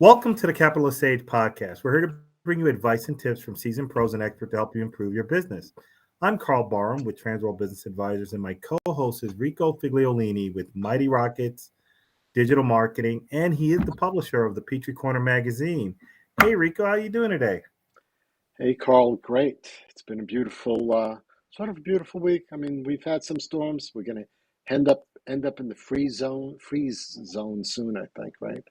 Welcome to the Capitalist Sage podcast. We're here to bring you advice and tips from seasoned pros and experts to help you improve your business. I'm Carl Barham with Transworld Business Advisors, and my co-host is Rico Figliolini with Mighty Rockets Digital Marketing, and he is the publisher of the Peachtree magazine. Hey, Rico, how you doing today? Hey, Carl, great. It's been a beautiful, sort of a beautiful week. I mean, we've had some storms. We're going to end up in the freeze zone soon, I think, right?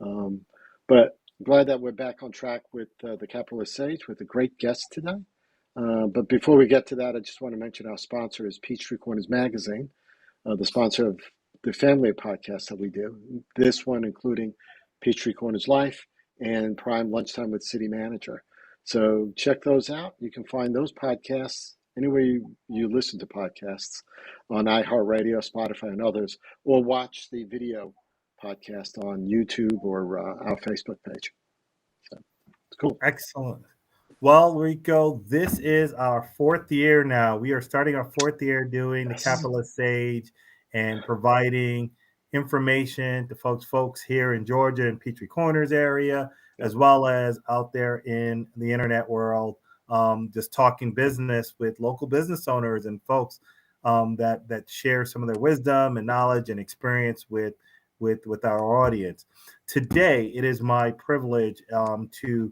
Um, but glad that we're back on track with the Capitalist Sage with a great guest today. But before we get to that, I just want to mention our sponsor is Peachtree magazine, the sponsor of the family of podcasts that we do. This one including Peachtree Life and Prime Lunchtime with City Manager. So check those out. You can find those podcasts anywhere you listen to podcasts on iHeartRadio, Spotify, and others, or watch the video podcast on YouTube or our Facebook page. So it's cool. Excellent. Well, Rico, this is our fourth year now. We are starting our fourth year doing the Capitalist Sage and providing information to folks here in Georgia and Peachtree Corners area, as well as out there in the internet world, just talking business with local business owners and folks that share some of their wisdom and knowledge and experience with our audience. Today, it is my privilege to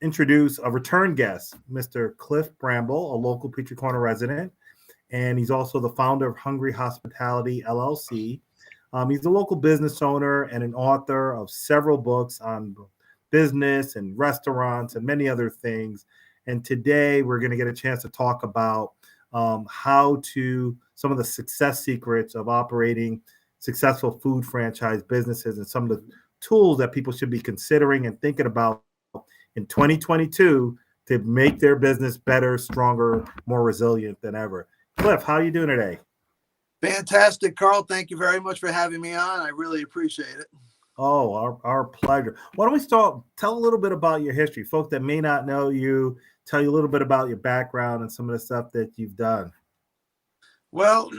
introduce a return guest, Mr. Cliff Bramble, a local Peachtree Corner resident, and he's also the founder of Hungry Hospitality LLC. He's a local business owner and an author of several books on business and restaurants and many other things. And today we're going to get a chance to talk about some of the success secrets of operating successful food franchise businesses and some of the tools that people should be considering and thinking about in 2022 to make their business better, stronger, more resilient than ever. Cliff, how are you doing today? Fantastic, Carl. Thank you very much for having me on. I really appreciate it. Oh, our pleasure. Why don't we start? Tell a little bit about your history. Folks that may not know you, tell you a little bit about your background and some of the stuff that you've done. Well,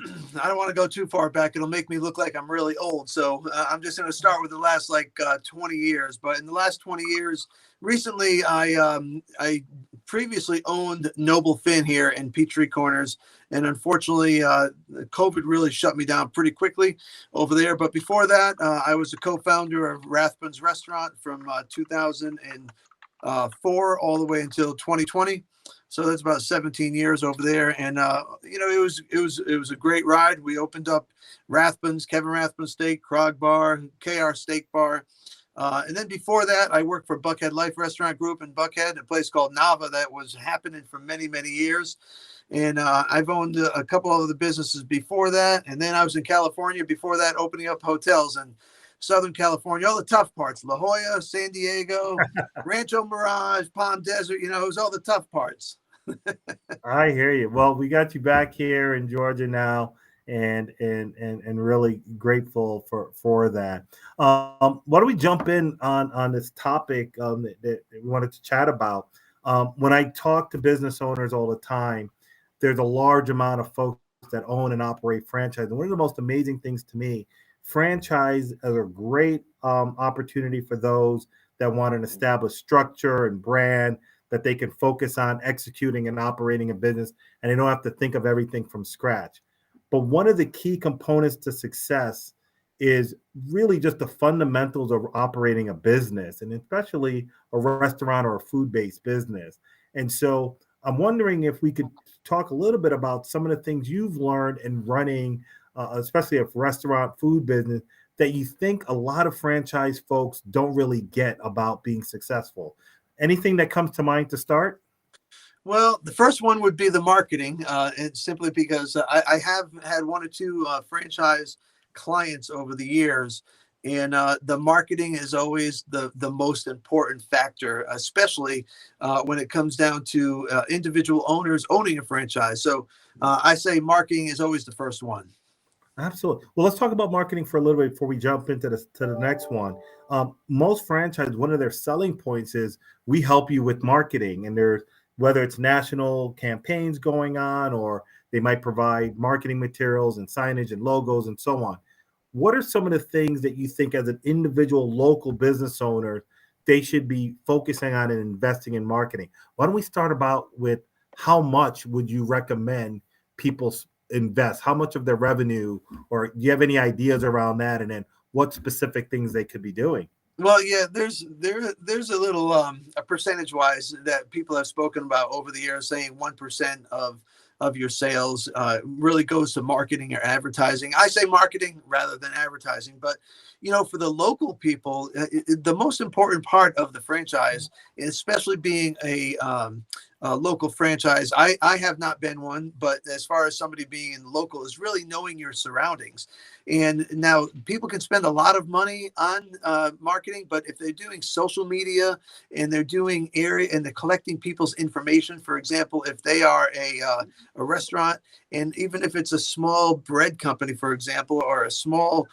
I don't want to go too far back. It'll make me look like I'm really old. So I'm just going to start with the last 20 years. But in the last 20 years, recently, I previously owned Noble Finn here in Peachtree Corners. And unfortunately, COVID really shut me down pretty quickly over there. But before that, I was a co-founder of Rathbun's Restaurant from 2004 all the way until 2020. So that's about 17 years over there. And, it was a great ride. We opened up Rathbun's, Kevin Rathbun Steak, Krog Bar, KR Steak Bar. And then before that, I worked for Buckhead Life Restaurant Group in Buckhead, a place called Nava that was happening for many, many years. And I've owned a couple of the businesses before that. And then I was in California before that, opening up hotels in Southern California, all the tough parts, La Jolla, San Diego, Rancho Mirage, Palm Desert, it was all the tough parts. I hear you. Well, we got you back here in Georgia now, and really grateful for that. Why don't we jump in on this topic that we wanted to chat about? When I talk to business owners all the time, there's a large amount of folks that own and operate franchise. And one of the most amazing things to me, franchise is a great opportunity for those that want an established structure and brand that they can focus on executing and operating a business, and they don't have to think of everything from scratch. But one of the key components to success is really just the fundamentals of operating a business, and especially a restaurant or a food-based business. And so I'm wondering if we could talk a little bit about some of the things you've learned in running, especially a restaurant food business, that you think a lot of franchise folks don't really get about being successful. Anything that comes to mind to start? Well, the first one would be the marketing. And simply because I have had one or two franchise clients over the years, and the marketing is always the most important factor, especially when it comes down to individual owners owning a franchise. So I say marketing is always the first one. Absolutely. Well, let's talk about marketing for a little bit before we jump into the next one. Most franchises, one of their selling points is we help you with marketing, and there's whether it's national campaigns going on or they might provide marketing materials and signage and logos and so on. what are some of the things that you think as an individual local business owner they should be focusing on and investing in marketing? Why don't we start about with how much would you recommend people invest? How much of their revenue, or do you have any ideas around that? And then what specific things they could be doing? Well, yeah, there's a little a percentage wise that people have spoken about over the years, saying 1% of your sales really goes to marketing or advertising. I say marketing rather than advertising, but for the local people, the most important part of the franchise, especially being a local franchise, I have not been one, but as far as somebody being in local, is really knowing your surroundings. And now people can spend a lot of money on marketing, but if they're doing social media and they're doing area and they're collecting people's information, for example, if they are a restaurant, and even if it's a small bread company, for example, or a small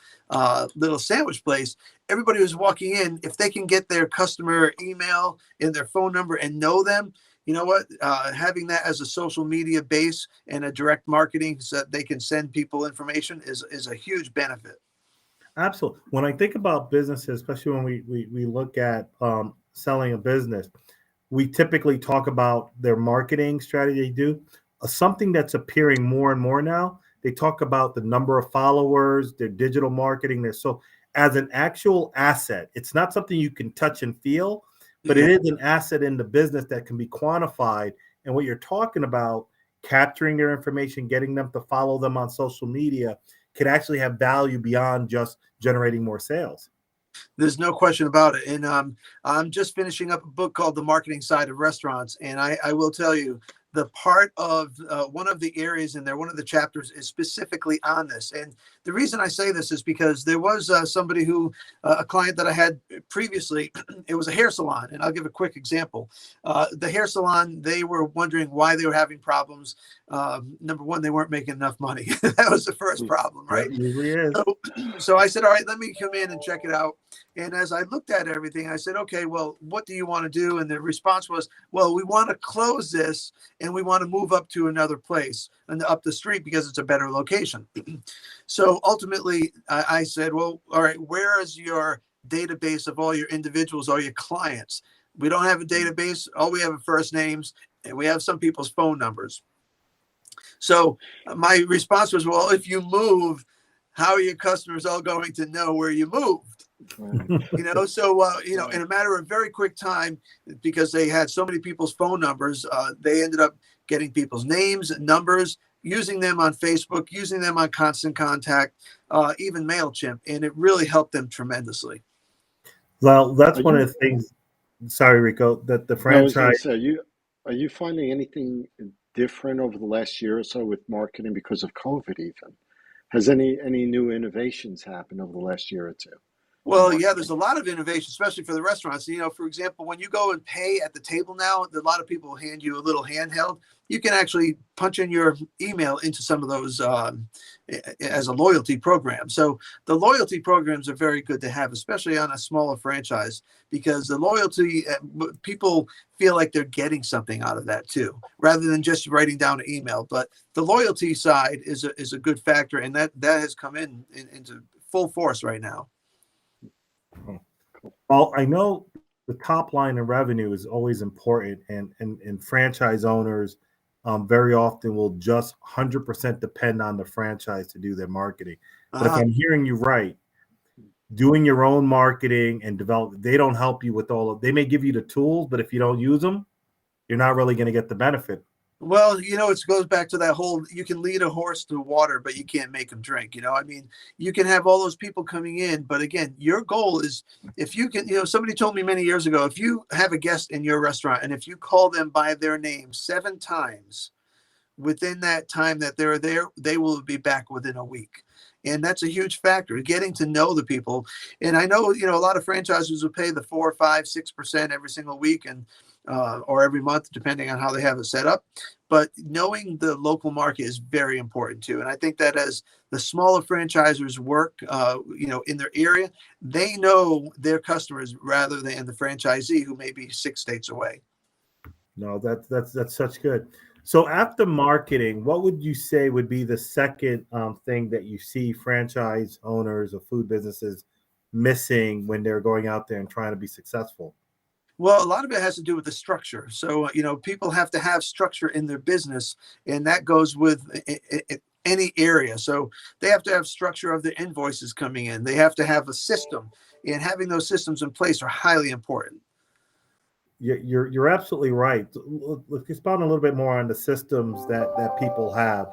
little sandwich place, everybody who's walking in, if they can get their customer email and their phone number and know them, you know what? Having that as a social media base and a direct marketing so that they can send people information is a huge benefit. Absolutely. When I think about businesses, especially when we look at selling a business, we typically talk about their marketing strategy they do. Something that's appearing more and more now, they talk about the number of followers, their digital marketing, their so as an actual asset. It's not something you can touch and feel, but it is an asset in the business that can be quantified. And what you're talking about, capturing their information, getting them to follow them on social media, could actually have value beyond just generating more sales. There's no question about it. And I'm just finishing up a book called The Marketing Side of Restaurants. And I will tell you, the part of one of the areas in there, one of the chapters is specifically on this. And the reason I say this is because there was somebody who, a client that I had previously, it was a hair salon. And I'll give a quick example. The hair salon, they were wondering why they were having problems. Number one, they weren't making enough money. That was the first problem, right? It usually is. So I said, all right, let me come in and check it out. And as I looked at everything, I said, okay, well, what do you want to do? And the response was, well, we want to close this and we want to move up to another place and up the street because it's a better location. So ultimately, I said, well, all right, where is your database of all your individuals, all your clients? We don't have a database. All we have are first names, and we have some people's phone numbers. So my response was, well, if you move, how are your customers all going to know where you moved? So in a matter of very quick time, because they had so many people's phone numbers, they ended up getting people's names and numbers, using them on Facebook, using them on Constant Contact, even MailChimp, and it really helped them tremendously. Well, that's one of the things. Sorry, Rico, that the franchise. Are you finding anything different over the last year or so with marketing because of COVID? Even has any new innovations happened over the last year or two? Well, yeah, there's a lot of innovation, especially for the restaurants. For example, when you go and pay at the table now, a lot of people hand you a little handheld. You can actually punch in your email into some of those as a loyalty program. So the loyalty programs are very good to have, especially on a smaller franchise, because the loyalty, people feel like they're getting something out of that too, rather than just writing down an email. But the loyalty side is a good factor, and that has come into full force right now. Well, I know the top line in revenue is always important, and franchise owners very often will just 100% depend on the franchise to do their marketing. But if I'm hearing you right, doing your own marketing and develop, they don't help you with they may give you the tools, but if you don't use them, you're not really going to get the benefit. Well, it goes back to that whole, you can lead a horse to water, but you can't make him drink. You can have all those people coming in, but again, your goal is, if you can, somebody told me many years ago, if you have a guest in your restaurant and if you call them by their name 7 times within that time that they're there, they will be back within a week. And that's a huge factor, getting to know the people. And I know, a lot of franchises will pay the 4%, 5%, 6% every single week or every month, depending on how they have it set up. But knowing the local market is very important too. And I think that as the smaller franchisors work, in their area, they know their customers rather than the franchisee who may be 6 states away. No, that's such good. So after marketing, what would you say would be the second thing that you see franchise owners of food businesses missing when they're going out there and trying to be successful? Well, a lot of it has to do with the structure. So, people have to have structure in their business, and that goes with any area. So, they have to have structure of the invoices coming in. They have to have a system, and having those systems in place are highly important. You're absolutely right. Let's expound a little bit more on the systems that people have.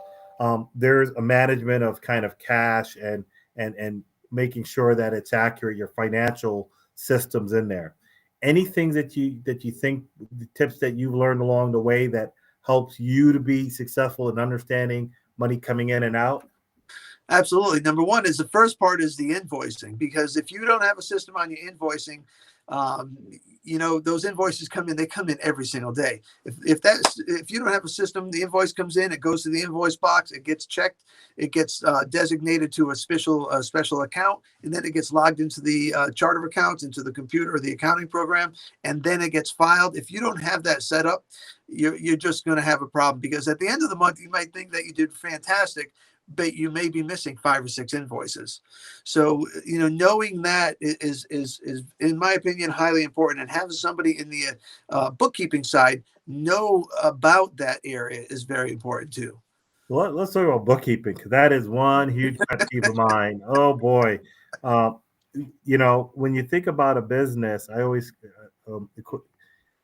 There's a management of kind of cash and making sure that it's accurate. Your financial systems in there. Anything that you think the tips that you've learned along the way that helps you to be successful in understanding money coming in and out? Absolutely. Number one is the first part is the invoicing, because if you don't have a system on your invoicing, um, those invoices come in, they come in every single day. If you don't have a system, the invoice comes in, it goes to the invoice box, it gets checked, it gets designated to a special account, and then it gets logged into the chart of accounts, into the computer or the accounting program, and then it gets filed. If you don't have that set up, you're just going to have a problem, because at the end of the month, you might think that you did fantastic, but you may be missing 5 or 6 invoices. So, knowing that is in my opinion highly important, and having somebody in the bookkeeping side know about that area is very important too. Well, let's talk about bookkeeping, because that is one huge pet peeve of mine. Oh boy, uh, when you think about a business, I always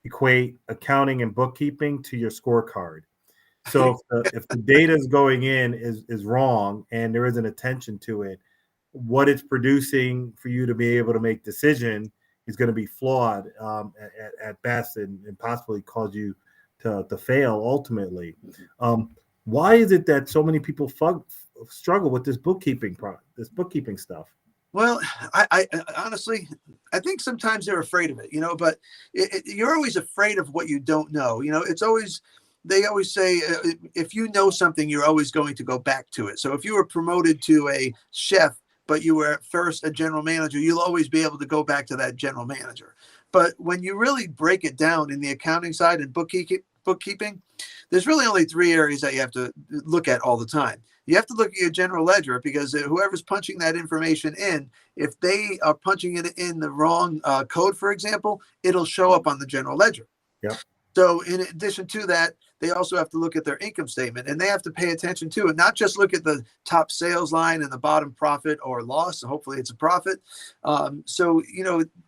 equate accounting and bookkeeping to your scorecard. So if the data is going in is wrong and there isn't attention to it, what it's producing for you to be able to make decision is going to be flawed at best, and possibly cause you to fail ultimately. Um, why is it that so many people struggle with this bookkeeping stuff? Well, I honestly, I think sometimes they're afraid of it, but you're always afraid of what you don't know. It's always, they always say, if you know something, you're always going to go back to it. So if you were promoted to a chef, but you were at first a general manager, you'll always be able to go back to that general manager. But when you really break it down in the accounting side and bookkeeping, there's really only 3 areas that you have to look at all the time. You have to look at your general ledger, because whoever's punching that information in, if they are punching it in the wrong code, for example, it'll show up on the general ledger. Yep. So in addition to that, they also have to look at their income statement, and they have to pay attention to it, not just look at the top sales line and the bottom profit or loss. Hopefully it's a profit. So,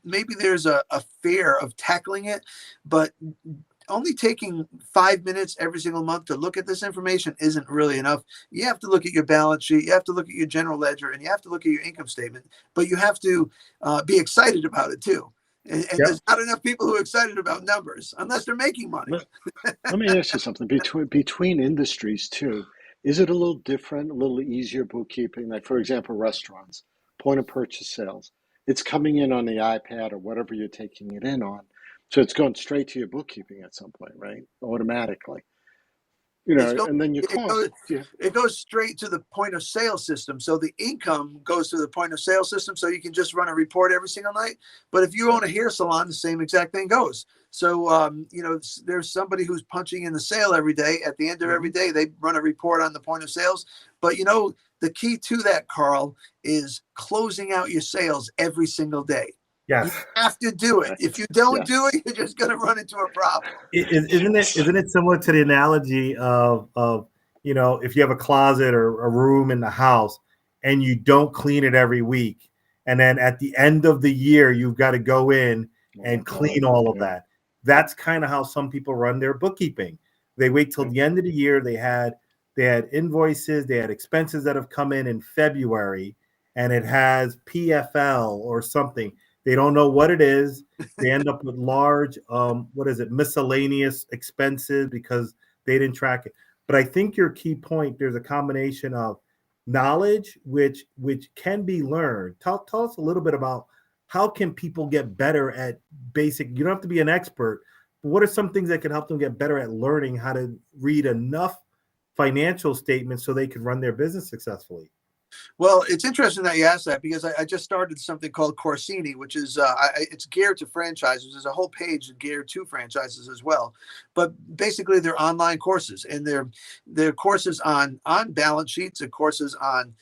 maybe there's a fear of tackling it, but only taking 5 minutes every single month to look at this information isn't really enough. You have to look at your balance sheet, you have to look at your general ledger, and you have to look at your income statement, but you have to be excited about it too. And Yep. there's not enough people who are excited about numbers unless they're making money. Let me ask you something. Between industries too, is it a little different, a little easier bookkeeping? Like for example, restaurants, point of purchase sales. It's coming in on the iPad or whatever you're taking it in on. So it's going straight to your bookkeeping at some point, right? Automatically. It's go, And then your it goes costs. Yeah. it goes straight to the point of sale system. So the income goes to the point of sale system, so you can just run a report every single night. But if you own a hair salon, the same exact thing goes. So there's somebody who's punching in the sale every day. At the end of every Mhm. day, they run a report on the point of sales. But the key to that, Carl, is closing out your sales every single day. You Yes. have to do it. Right. If you don't do Yes. it, you're just going to run into a problem. Isn't it Yes. isn't it similar to the analogy of if you have a closet or a room in the house and you don't clean it every week, and then at the end of the year you've got to go in Oh my and God. clean all of Yeah. that. That's kind of how some people run their bookkeeping. They wait till Yeah. the end of the year. They had invoices, they had expenses that have come in February, and it has PFL or something. They don't know what it is. They end up with large, what is it, miscellaneous expenses because they didn't track it. But I think your key point, there's a combination of knowledge, which can be learned. Tell us a little bit about how can people get better at basic. You don't have to be an expert, but what are some things that can help them get better at learning how to read enough financial statements so they can run their business successfully? Well, it's interesting that you asked that because I just started something called Coursini, which is it's geared to franchises. There's a whole page geared to franchises as well, but basically they're online courses, and they're courses on balance sheets and courses on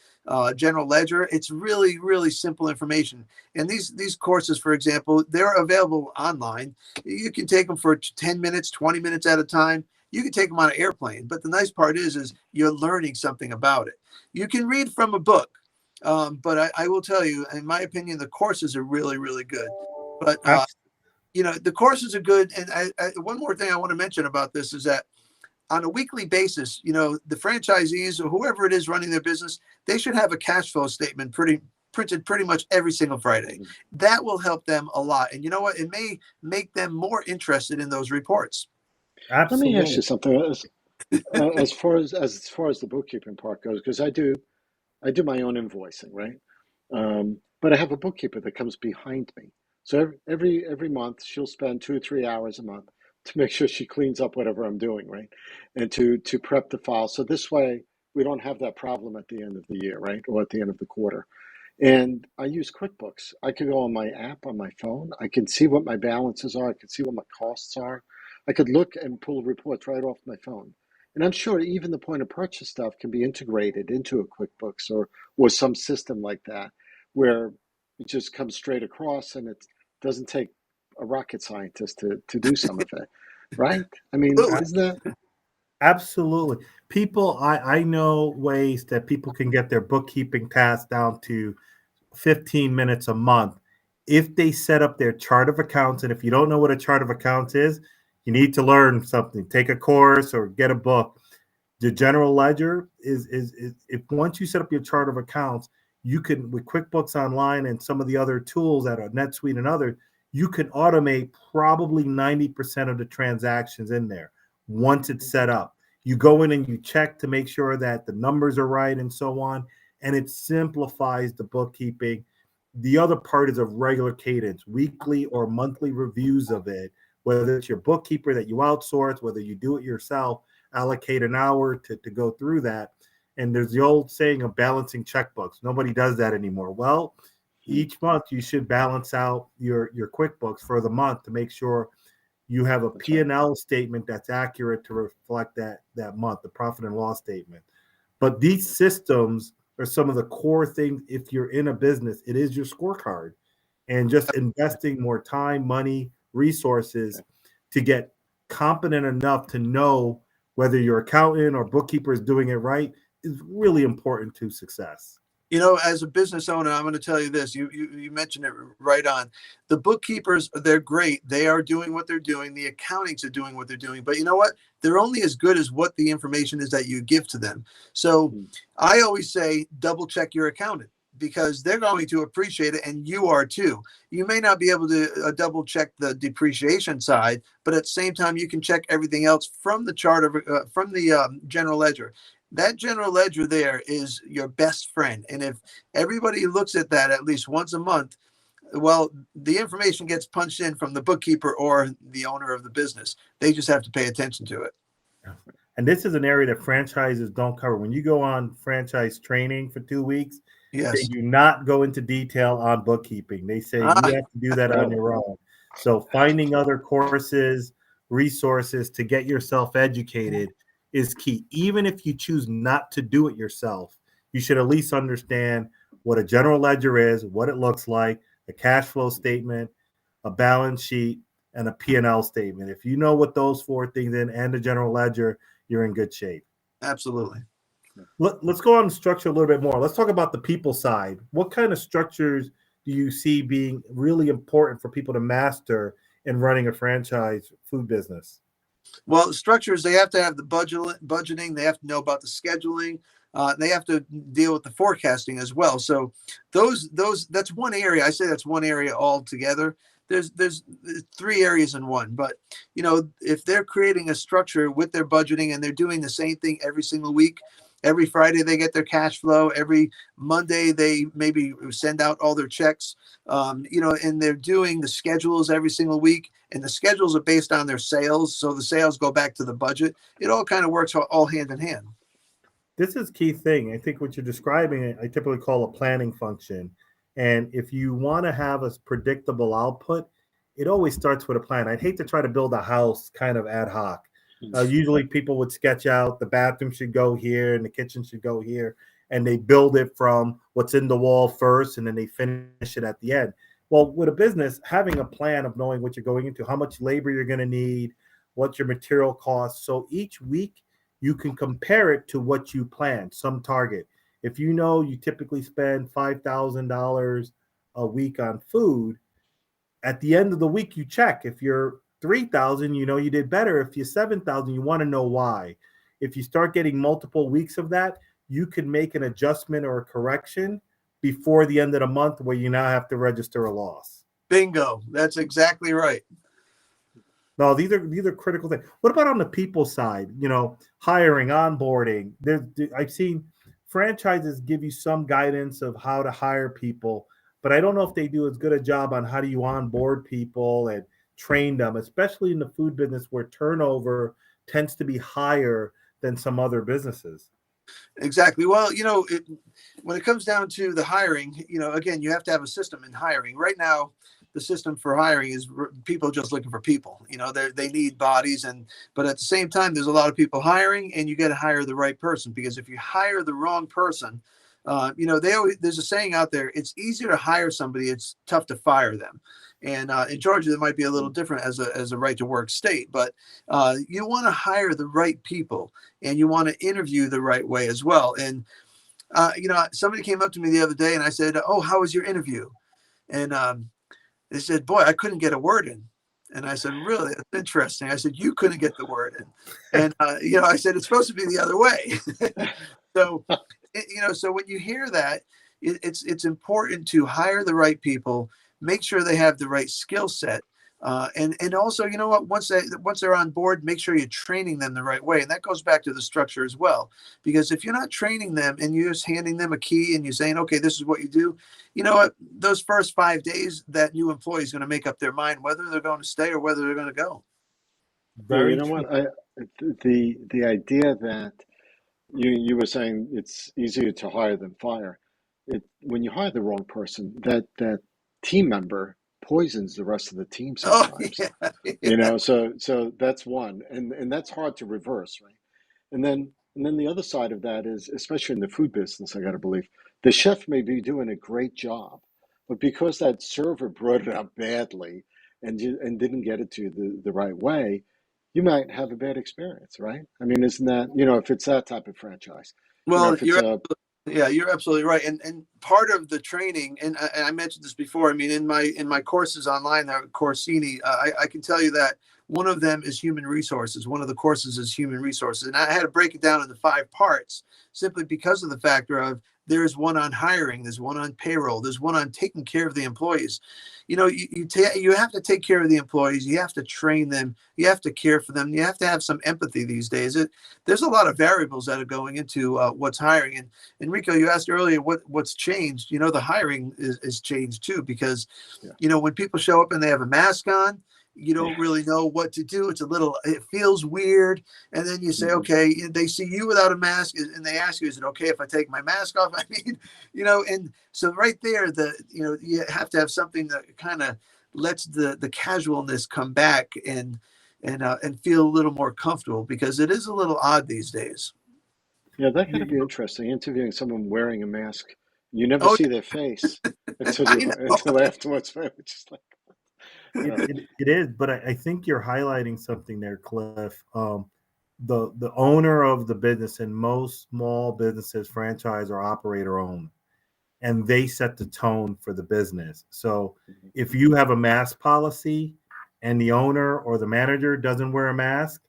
general ledger. It's really simple information, and these courses, for example, they're available online. You can take them for 10 minutes, 20 minutes at a time. You can take them on an airplane, but the nice part is you're learning something about it. You can read from a book, but I will tell you, in my opinion, the courses are really good. But Abs- the courses are good. And one more thing I want to mention about this is that on a weekly basis, the franchisees or whoever it is running their business, they should have a cash flow statement printed pretty much every single Friday. That will help them a lot. And you know what? It may make them more interested in those reports. Let me ask you Absolutely. something. As far as the bookkeeping part goes, because I do my own invoicing, right? But I have a bookkeeper that comes behind me. So every month she'll spend 2 or 3 hours a month to make sure she cleans up whatever I'm doing, right? And to prep the file. So this way we don't have that problem at the end of the year, right? Or at the end of the quarter. And I use QuickBooks. I can go on my app on my phone. I can see what my balances are. I can see what my costs are. I could look and pull reports right off my phone. And I'm sure even the point of purchase stuff can be integrated into a QuickBooks or some system like that, where it just comes straight across and it doesn't take a rocket scientist to do some of it, right? I mean, Absolutely. isn't that Absolutely. People, I know ways that people can get their bookkeeping tasks down to 15 minutes a month if they set up their chart of accounts. And if you don't know what a chart of accounts is, you need to learn something. Take a course or get a book. The general ledger is if once you set up your chart of accounts, you can with QuickBooks Online and some of the other tools that are NetSuite and others, you can automate probably 90% of the transactions in there once it's set up. You go in and you check to make sure that the numbers are right and so on, and it simplifies the bookkeeping. The other part is a regular cadence, weekly or monthly reviews of it, whether it's your bookkeeper that you outsource, whether you do it yourself, allocate an hour to go through that. And there's the old saying of balancing checkbooks. Nobody does that anymore. Well, each month you should balance out your QuickBooks for the month to make sure you have a that's right? P&L statement that's accurate to reflect that month, the profit and loss statement. But these systems are some of the core things. If you're in a business, it is your scorecard, and just investing more time, money, resources Okay. to get competent enough to know whether your accountant or bookkeeper is doing it right is really important to success. As a business owner, I'm going to tell you this. You mentioned it right on. The bookkeepers, they're great. They are doing what they're doing. The accountants are doing what they're doing. But you know what? They're only as good as what the information is that you give to them. So Mm. I always say double check your accountant because they're going to appreciate it, and you are too. You may not be able to double check the depreciation side, but at the same time, you can check everything else from the chart of from the general ledger. That general ledger there is your best friend. And if everybody looks at that at least once a month, well, the information gets punched in from the bookkeeper or the owner of the business. They just have to pay attention to it. And this is an area that franchises don't cover. When you go on franchise training for 2 weeks, they Yes. do not go into detail on bookkeeping. They say you Ah, have to do that on Really? your own. So finding other courses, resources to get yourself educated is key. Even if you choose not to do it yourself, you should at least understand what a general ledger is, what it looks like, a cash flow statement, a balance sheet, and a P&L statement. If you know what those four things in and the general ledger, you're in good shape. absolutely. Let's go on and structure a little bit more. Let's talk about the people side. What kind of structures do you see being really important for people to master in running a franchise food business? Well, structures, they have to have the budgeting. They have to know about the scheduling. They have to deal with the forecasting as well. So that's one area. I say that's one area altogether. There's three areas in one. But if they're creating a structure with their budgeting and they're doing the same thing every single week, every Friday they get their cash flow. Every Monday they maybe send out all their checks. And they're doing the schedules every single week, and the schedules are based on their sales. So the sales go back to the budget. It all kind of works all hand in hand. This is key thing. I think what you're describing, I typically call a planning function. And if you want to have a predictable output, it always starts with a plan. I'd hate to try to build a house kind of ad hoc. Usually people would sketch out the bathroom should go here and the kitchen should go here. And they build it from what's in the wall first and then they finish it at the end. Well, with a business, having a plan of knowing what you're going into, how much labor you're going to need, what's your material costs. So each week you can compare it to what you plan, some target. If you know you typically spend $5,000 a week on food, at the end of the week you check. If you're 3,000, you know you did better. If you're 7,000, you want to know why. If you start getting multiple weeks of that, you can make an adjustment or a correction before the end of the month where you now have to register a loss. Bingo. That's exactly right. No, these are critical things. What about on the people side? Hiring, onboarding. I've seen franchises give you some guidance of how to hire people, but I don't know if they do as good a job on how do you onboard people and train them, especially in the food business where turnover tends to be higher than some other businesses. Exactly. Well, when it comes down to the hiring, again, you have to have a system in hiring. Right now, the system for hiring is people just looking for people. They need bodies, but at the same time, there's a lot of people hiring, and you got to hire the right person, because if you hire the wrong person, there's a saying out there: it's easier to hire somebody, it's tough to fire them. And in Georgia, that might be a little different as a right to work state, but you want to hire the right people, and you want to interview the right way as well. And somebody came up to me the other day, and I said, "Oh, how was your interview?" And they said, "Boy, I couldn't get a word in." And I said, "Really? That's interesting." I said, "You couldn't get the word in." And I said, "It's supposed to be the other way." So, so when you hear that, it's important to hire the right people, make sure they have the right skill set, and also, you know what, once they're on board, make sure you're training them the right way. And that goes back to the structure as well, because if you're not training them and you're just handing them a key and you're saying, "Okay, this is what you do," you know what, those first 5 days, that new employee is going to make up their mind whether they're going to stay or whether they're going to go. Yeah, you Very know true. what? The idea that you were saying it's easier to hire than fire. When you hire the wrong person, that team member poisons the rest of the team Oh, sometimes. yeah. Yeah. So that's one, and that's hard to reverse, right? And then the other side of that is, especially in the food business, I got to believe the chef may be doing a great job, but because that server brought it up badly and didn't get it to the right way, you might have a bad experience, right? I mean, isn't that, if it's that type of franchise, Well, if it's a yeah, you're absolutely right. And part of the training, and I mentioned this before. I mean, in my courses online, Coursini, I can tell you that one of them is human resources. One of the courses is human resources, and I had to break it down into 5 parts simply because of the factor of there's one on hiring, there's one on payroll, there's one on taking care of the employees. You have to take care of the employees. You have to train them. You have to care for them. You have to have some empathy these days. There's a lot of variables that are going into what's hiring. And Enrico, you asked earlier what's changed. The hiring is changed too, because yeah, when people show up and they have a mask on, you don't yeah. really know what to do. It feels weird. And then you say, Mhm. okay, they see you without a mask and they ask you, is it okay if I take my mask off? I mean, and so right there, you have to have something that kind of lets the casualness come back and feel a little more comfortable, because it is a little odd these days. Yeah, that got to be interesting. Interviewing someone wearing a mask, you never Oh, see their face until I you know. until afterwards, right? Which is like, It, uh, it, it is, but I think you're highlighting something there, Cliff. The owner of the business, and most small businesses, franchise or operator owned, and they set the tone for the business. So if you have a mask policy and the owner or the manager doesn't wear a mask,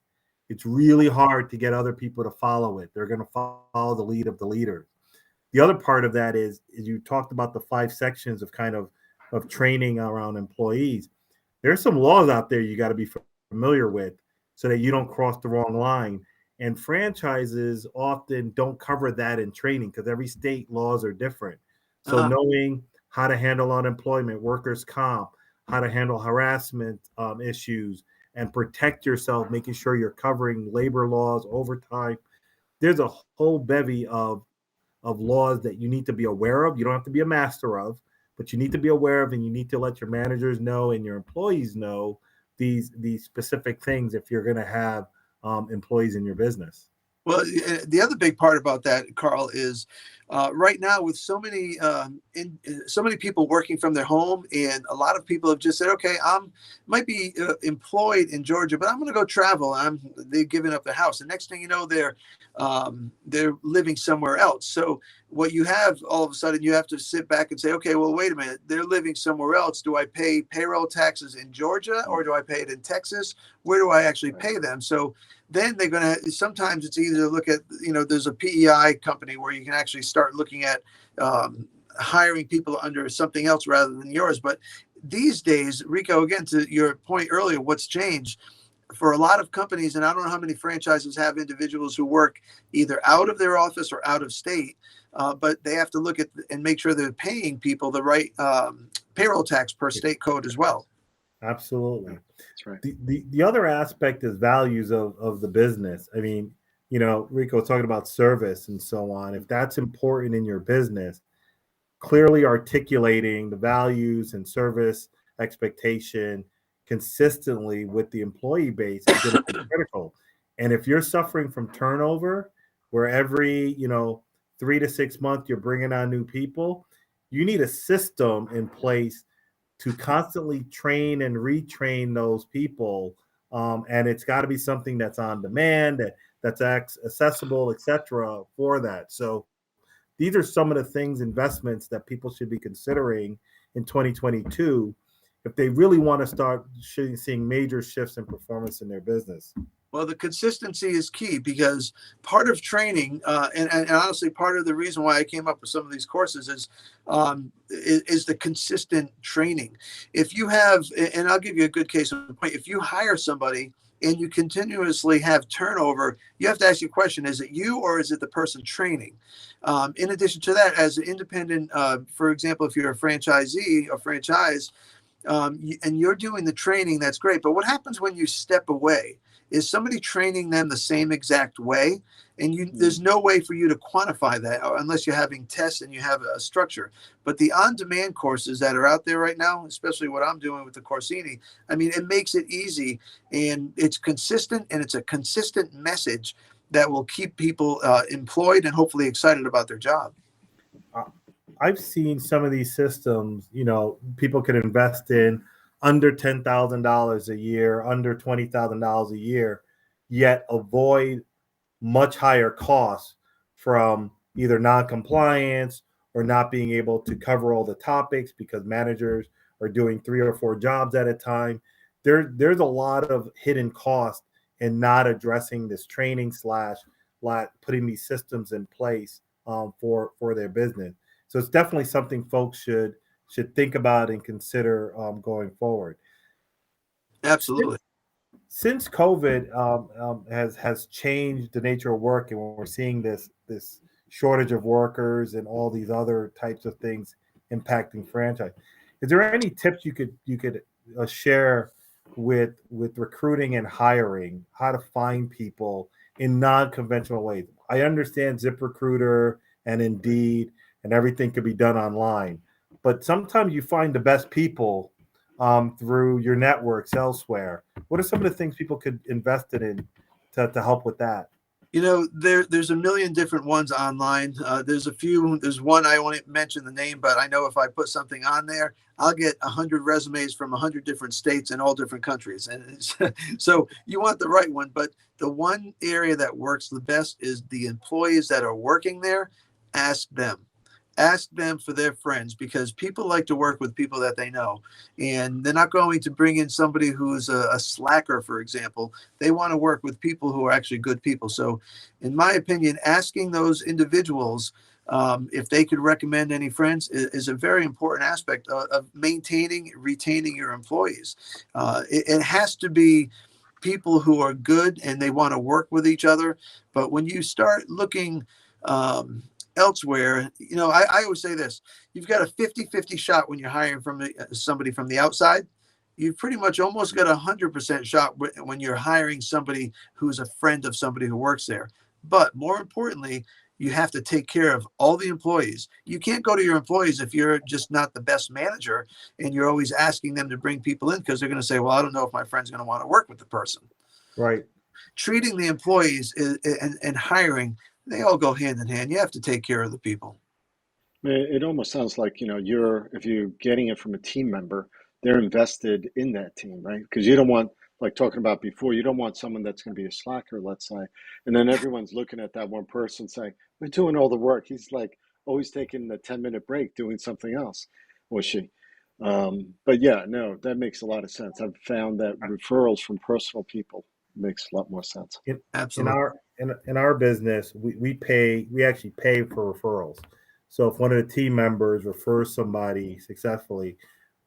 it's really hard to get other people to follow it. They're going to follow the lead of the leader. The other part of that is you talked about the 5 sections of kind of training around employees. There's some laws out there you got to be familiar with so that you don't cross the wrong line. And franchises often don't cover that in training because every state laws are different. So Uh, knowing how to handle unemployment, workers' comp, how to handle harassment issues, and protect yourself, making sure you're covering labor laws, overtime. there's a whole bevy of laws that you need to be aware of. You don't have to be a master of, but you need to be aware of, and you need to let your managers know and your employees know these specific things if you're going to have employees in your business. Well, the other big part about that, Carl, is right now with so many people working from their home, and a lot of people have just said, "Okay, might be employed in Georgia, but I'm going to go travel." They've given up their house, and next thing you know, they're living somewhere else. So what you have all of a sudden, you have to sit back and say, "Okay, well, wait a minute, they're living somewhere else. Do I pay payroll taxes in Georgia, or do I pay it in Texas? Where do I actually pay them?" So then they're going to, sometimes it's either look at, there's a PEI company where you can actually start looking at hiring people under something else rather than yours. But these days, Rico, again, to your point earlier, what's changed for a lot of companies, and I don't know how many franchises have individuals who work either out of their office or out of state, but they have to look at and make sure they're paying people the right payroll tax per state code as well. Absolutely. That's right. The other aspect is values of the business. I mean, Rico was talking about service and so on. If that's important in your business, clearly articulating the values and service expectation consistently with the employee base is going to be critical. And if you're suffering from turnover, where every 3 to 6 months you're bringing on new people, you need a system in place to constantly train and retrain those people, and it's got to be something that's on demand, that's accessible, etc. For that. So these are some of the things, investments that people should be considering in 2022 if they really want to start seeing major shifts in performance in their business. Well, the consistency is key, because part of training, and honestly, part of the reason why I came up with some of these courses is the consistent training. If you have, and I'll give you a good case in point, if you hire somebody and you continuously have turnover, you have to ask your question: is it you, or is it the person training? In addition to that, as an independent, for example, if you're a franchisee or franchise, and you're doing the training, that's great. But what happens when you step away? Is somebody training them the same exact way? And there's no way for you to quantify that unless you're having tests and you have a structure. But the on-demand courses that are out there right now, especially what I'm doing with the Coursini, I mean, it makes it easy, and it's consistent, and it's a consistent message that will keep people employed and hopefully excited about their job. I've seen some of these systems, people can invest in under $10,000 a year, under $20,000 a year, yet avoid much higher costs from either non-compliance or not being able to cover all the topics because managers are doing 3 or 4 jobs at a time. There's a lot of hidden cost in not addressing this training / putting these systems in place for their business. So it's definitely something folks should think about and consider going forward. Absolutely. Since COVID has changed the nature of work, and we're seeing this shortage of workers and all these other types of things impacting franchise, is there any tips you could share with recruiting and hiring, how to find people in non-conventional ways? I understand ZipRecruiter and Indeed and everything could be done online, but sometimes you find the best people through your networks elsewhere. What are some of the things people could invest in to help with that? There's a million different ones online. There's one, I won't mention the name, but I know if I put something on there, I'll get 100 resumes from 100 different states and all different countries. And so you want the right one, but the one area that works the best is the employees that are working there. Ask them for their friends, because people like to work with people that they know, and they're not going to bring in somebody who's a slacker, for example. They want to work with people who are actually good people. So in my opinion, asking those individuals if they could recommend any friends is a very important aspect of retaining your employees. It has to be people who are good and they want to work with each other. But when you start looking elsewhere, I always say this: you've got a 50-50 shot when you're hiring from somebody from the outside. You've pretty much almost got 100% shot when you're hiring somebody who's a friend of somebody who works there. But more importantly, you have to take care of all the employees. You can't go to your employees if you're just not the best manager and you're always asking them to bring people in, because they're going to say, well, I don't know if my friend's going to want to work with the person. Right. Treating the employees and hiring, they all go hand in hand. You have to take care of the people. It almost sounds like, if you're getting it from a team member, they're invested in that team, right? Because you don't want, like talking about before, you don't want someone that's going to be a slacker, let's say, and then everyone's looking at that one person saying, we're doing all the work. He's like always taking the 10-minute break doing something else, or she. But yeah, no, that makes a lot of sense. I've found that referrals from personal people makes a lot more sense. In, in Absolutely. our business, we actually pay for referrals. So if one of the team members refers somebody successfully,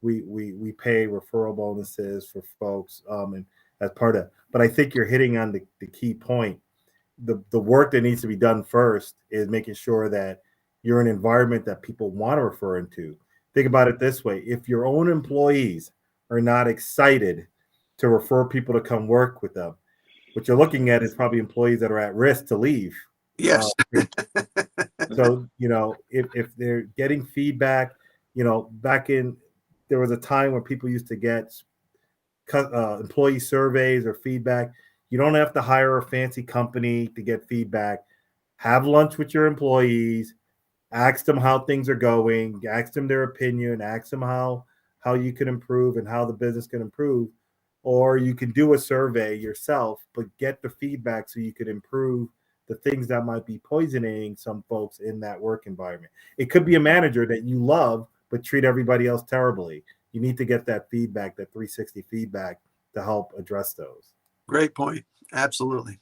we pay referral bonuses for folks, and as part of. But I think you're hitting on the key point. The work that needs to be done first is making sure that you're in an environment that people want to refer into. Think about it this way: if your own employees are not excited to refer people to come work with them, what you're looking at is probably employees that are at risk to leave. Uh, Yes. so if they're getting feedback, back in there was a time when people used to get employee surveys or feedback. You don't have to hire a fancy company to get feedback. Have lunch with your employees. Ask them how things are going. Ask them their opinion. Ask them how you can improve and how the business can improve. Or you can do a survey yourself, but get the feedback so you could improve the things that might be poisoning some folks in that work environment. It could be a manager that you love, but treat everybody else terribly. You need to get that feedback, that 360 feedback to help address those. Great point. Absolutely.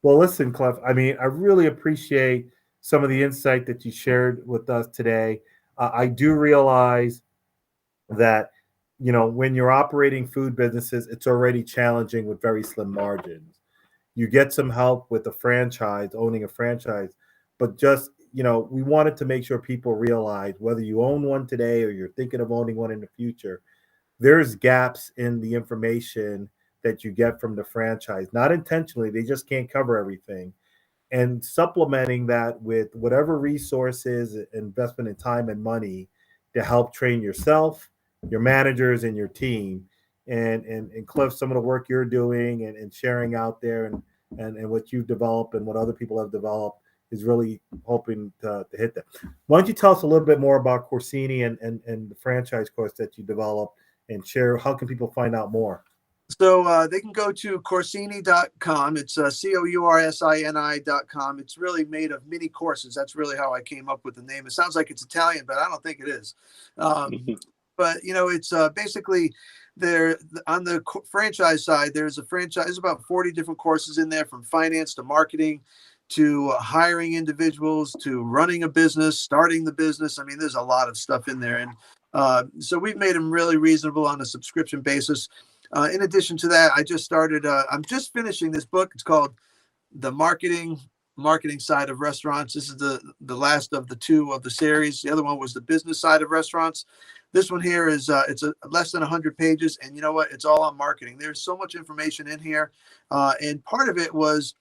Well, listen, Cliff, I mean, I really appreciate some of the insight that you shared with us today. I do realize that, when you're operating food businesses, it's already challenging with very slim margins. You get some help with a franchise, owning a franchise, but just, we wanted to make sure people realize whether you own one today or you're thinking of owning one in the future, there's gaps in the information that you get from the franchise. Not intentionally, they just can't cover everything. And supplementing that with whatever resources, investment in time and money to help train yourself, your managers, and your team. And Cliff, some of the work you're doing and sharing out there and what you've developed and what other people have developed is really hoping to hit that. Why don't you tell us a little bit more about Coursini and the franchise course that you developed and share how can people find out more? So they can go to Coursini.com. It's Coursini.com. It's really made of mini courses. That's really how I came up with the name. It sounds like it's Italian, but I don't think it is. But it's basically there on the franchise side. There's about 40 different courses in there, from finance to marketing to hiring individuals to running a business, starting the business. I mean, there's a lot of stuff in there, and so we've made them really reasonable on a subscription basis. In addition to that, I just started. I'm just finishing this book. It's called The Marketing Side of Restaurants. This is the last of the two of the series. The other one was the business side of restaurants. This one here is it's less than 100 pages, and you know what? It's all on marketing. There's so much information in here, and part of it was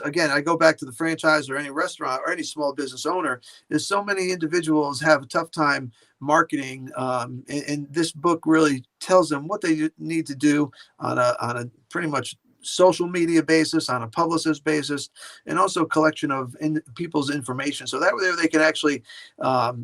again, I go back to the franchise or any restaurant or any small business owner, is so many individuals have a tough time marketing, and this book really tells them what they need to do on a pretty much social media basis, on a publicist basis, and also collection of people's information, so that way they can actually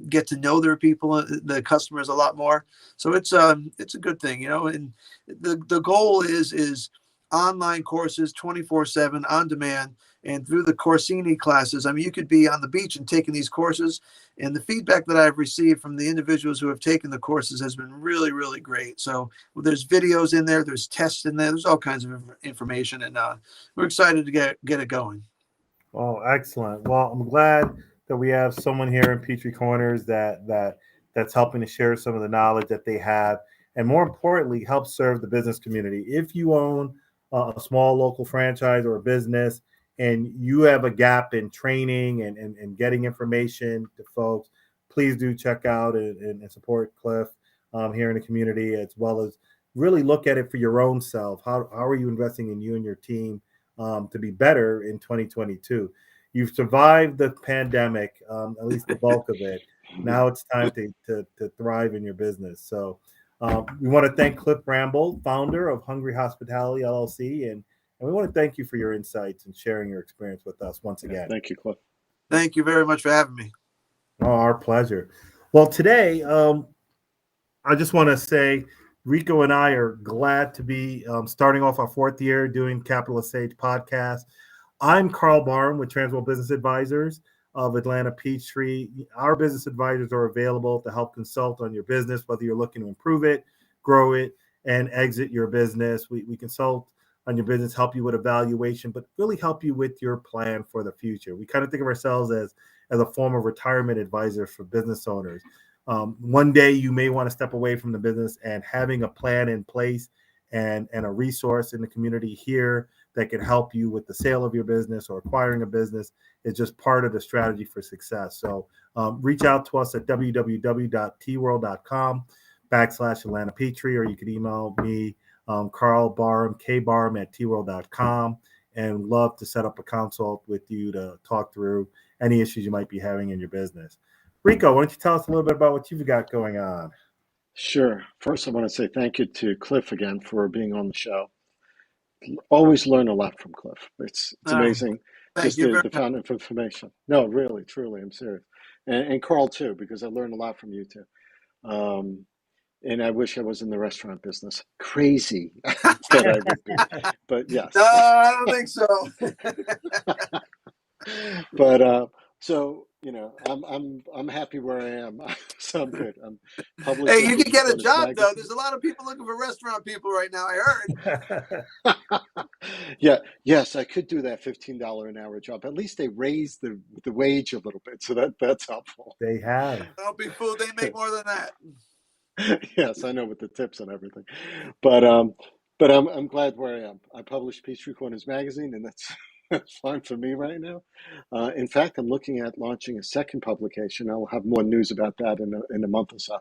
get to know their people, the customers, a lot more. So it's a good thing, and the goal is online courses 24/7 on demand, and through the Coursini classes. I mean, you could be on the beach and taking these courses, and the feedback that I've received from the individuals who have taken the courses has been really, really great. So there's videos in there, there's tests in there, there's all kinds of information, and we're excited to get it going. Oh, excellent. Well, I'm glad that we have someone here in Peachtree Corners that's helping to share some of the knowledge that they have, and more importantly, help serve the business community. If you own a small local franchise or a business, and you have a gap in training and getting information to folks, please do check out and support Cliff here in the community, as well as really look at it for your own self. How are you investing in you and your team to be better in 2022. You've survived the pandemic, at least the bulk of it. Now it's time to thrive in your business. So we want to thank Cliff Bramble, founder of Hungry Hospitality LLC, and we want to thank you for your insights and sharing your experience with us once again. Thank you, Cliff. Thank you very much for having me. Oh, our pleasure. Well, today, I just want to say Rico and I are glad to be starting off our fourth year doing Capitalist Sage podcast. I'm Carl Barham with Transworld Business Advisors of Atlanta Peachtree. Our business advisors are available to help consult on your business, whether you're looking to improve it, grow it, and exit your business. We consult on your business, help you with evaluation, but really help you with your plan for the future. We kind of think of ourselves as a form of retirement advisors for business owners. One day you may want to step away from the business, and having a plan in place and a resource in the community here that can help you with the sale of your business or acquiring a business is just part of the strategy for success. So reach out to us at www.tworld.com/Atlanta Peachtree, or you can email me, Carl Barham, kbarham@tworld.com, and love to set up a consult with you to talk through any issues you might be having in your business. Rico, why don't you tell us a little bit about what you've got going on? Sure. First, I want to say thank you to Cliff again for being on the show. Always learn a lot from Cliff. It's amazing. Thank Just you. the fountain of information. No, really, truly, I'm serious. And Carl too, because I learned a lot from you too. And I wish I was in the restaurant business. Crazy that I would be, but yes. No, I don't think so. But so I'm happy where I am. So I'm good. I'm published. Hey, you can get a job though. There's a lot of people looking for restaurant people right now, I heard. Yeah, yes, I could do that $15 an hour job. At least they raised the wage a little bit, so that's helpful. They have. Don't be fooled, they make more than that. Yes, I know, with the tips and everything. But I'm glad where I am. I publish Peachtree Corners magazine, and that's fine for me right now. In fact, I'm looking at launching a second publication. I'll have more news about that in a month or so.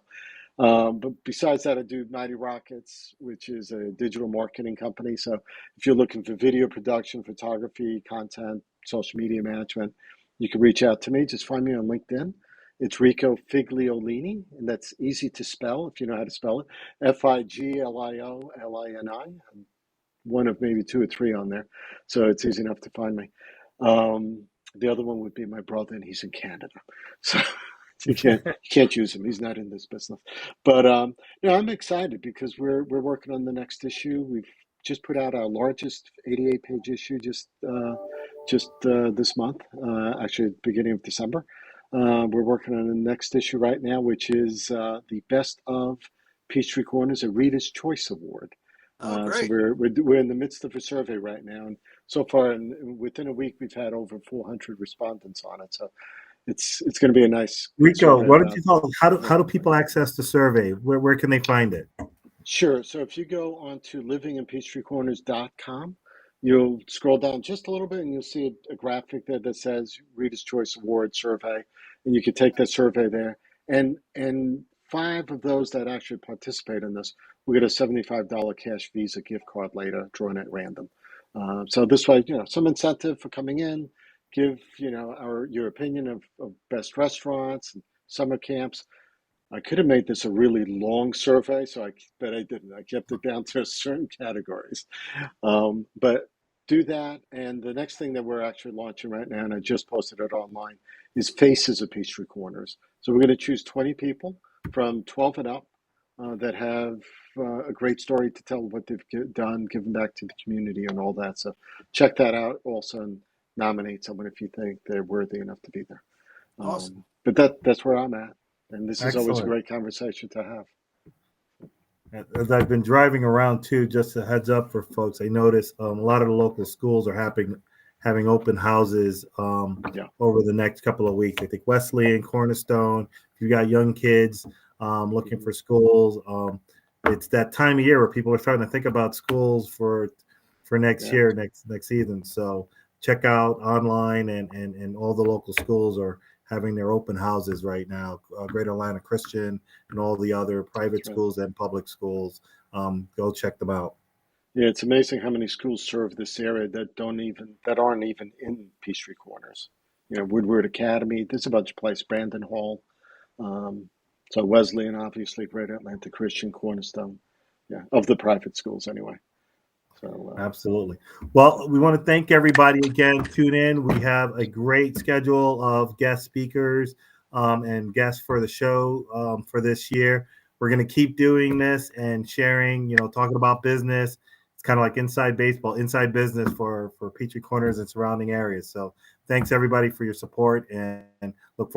But besides that, I do Mighty Rockets, which is a digital marketing company. So if you're looking for video production, photography, content, social media management, you can reach out to me. Just find me on LinkedIn. It's Rico Figliolini, and that's easy to spell if you know how to spell it. Figliolini. I'm one of maybe two or three on there, so it's easy enough to find me. The other one would be my brother, and he's in Canada, so you can't use him. He's not in this business. But I'm excited because we're working on the next issue. We've just put out our largest 88-page issue just this month, actually beginning of December. We're working on the next issue right now, which is the Best of Peachtree Corners, a Reader's Choice Award. Oh, So great. we're in the midst of a survey right now, and so far, within a week, we've had over 400 respondents on it. So it's going to be a nice Rico, survey why don't you tell us how do people access the survey? Where can they find it? Sure. So if you go on to livinginpeachtreecorners.com, you'll scroll down just a little bit, and you'll see a graphic there that says Reader's Choice Award Survey, and you can take that survey there. And 5 of those that actually participate in this will get a $75 cash Visa gift card later, drawn at random. So this way, some incentive for coming in, give your opinion of best restaurants and summer camps. I could have made this a really long survey, but I didn't. I kept it down to certain categories. But do that, and the next thing that we're actually launching right now, and I just posted it online, is Faces of Peachtree Corners. So we're going to choose 20 people from 12 and up that have a great story to tell, what they've done, given back to the community and all that. So check that out also, and nominate someone if you think they're worthy enough to be there. Awesome. But that's where I'm at. And this is always a great conversation to have. As I've been driving around too, just a heads up for folks, I noticed a lot of the local schools are having open houses over the next couple of weeks. I think Wesleyan, Cornerstone. If you got young kids looking for schools, it's that time of year where people are starting to think about schools for next year, next season. So check out online, and all the local schools are having their open houses right now. Greater Atlanta Christian and all the other private schools and public schools. Go check them out. Yeah, it's amazing how many schools serve this area that aren't even in Peachtree Corners. Woodward Academy. There's a bunch of places. Brandon Hall. Um, so Wesleyan, obviously, Great Atlanta Christian, Cornerstone. Yeah, of the private schools anyway. So Absolutely. Well, we want to thank everybody again. Tune in. We have a great schedule of guest speakers and guests for the show for this year. We're going to keep doing this and sharing, talking about business. It's kind of like inside baseball, inside business for Peachtree Corners and surrounding areas. So thanks everybody for your support and look forward